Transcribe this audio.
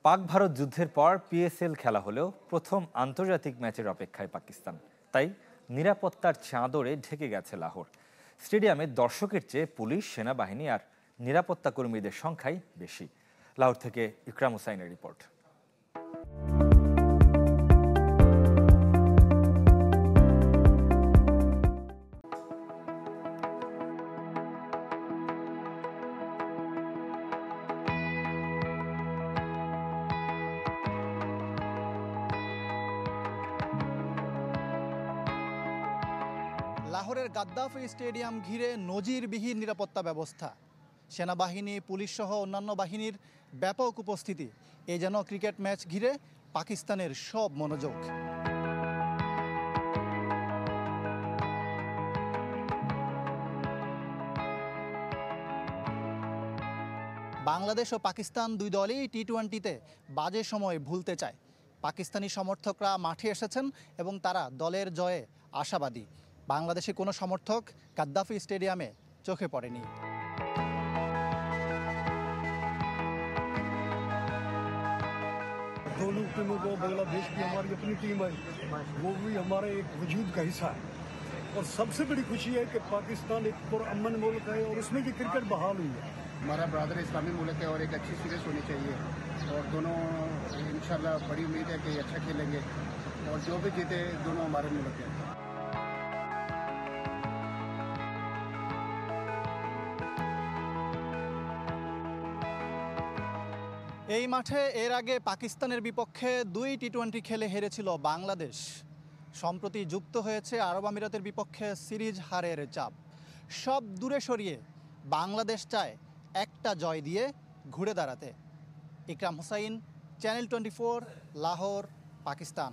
পাক ভারত যুদ্ধের পর পিএসএল খেলা হলেও প্রথম আন্তর্জাতিক ম্যাচের অপেক্ষায় পাকিস্তান। তাই নিরাপত্তার চাদরে ঢেকে গেছে লাহোর। স্টেডিয়ামে দর্শকের চেয়ে পুলিশ, সেনাবাহিনী আর নিরাপত্তা কর্মীদের সংখ্যাই বেশি। লাহোর থেকে ইকরাম হুসাইনের রিপোর্ট। লাহোরের গাদ্দাফি স্টেডিয়াম ঘিরে নজিরবিহীন নিরাপত্তা ব্যবস্থা, সেনাবাহিনী, পুলিশ সহ অন্যান্য বাহিনীর ব্যাপক উপস্থিতি। এ যেন ক্রিকেট ম্যাচ ঘিরে পাকিস্তানের সব মনোযোগ। বাংলাদেশ ও পাকিস্তান দুই দলই টি-20-তে বাজে সময় ভুলতে চায়। পাকিস্তানি সমর্থকরা মাঠে এসেছেন এবং তারা দলের জয়ে আশাবাদী। বাংলাদেশে কোনো সমর্থক গাদ্দাফি স্টেডিয়ামে চোখে পড়েনি। दोनों टीमों को बांग्लादेश की हमारी अपनी टीम है, वो भी हमारे एक वजूद का हिस्सा है। और सबसे बड़ी खुशी है कि पाकिस्तान एक पुरअमन मुल्क है और उसमें की क्रिकेट बहाल हुई है। हमारा ब्रदर इस्लामी मुल्क है और एक अच्छी सीरीज होनी चाहिए और दोनों इंशाल्लाह बड़ी उम्मीद है कि अच्छा खेलेंगे और जो भी जीते दोनों हमारे मुल्क हैं। এই মাঠে এর আগে পাকিস্তানের বিপক্ষে 2 টি-20 খেলে হেরেছিল বাংলাদেশ। সম্প্রতি যুক্ত হয়েছে আরব আমিরাতের বিপক্ষে সিরিজ হারের চাপ। সব দূরে সরিয়ে বাংলাদেশ চায় একটা জয় দিয়ে ঘুরে দাঁড়াতে। ইকরাম হুসাইন, চ্যানেল 24, লাহোর, পাকিস্তান।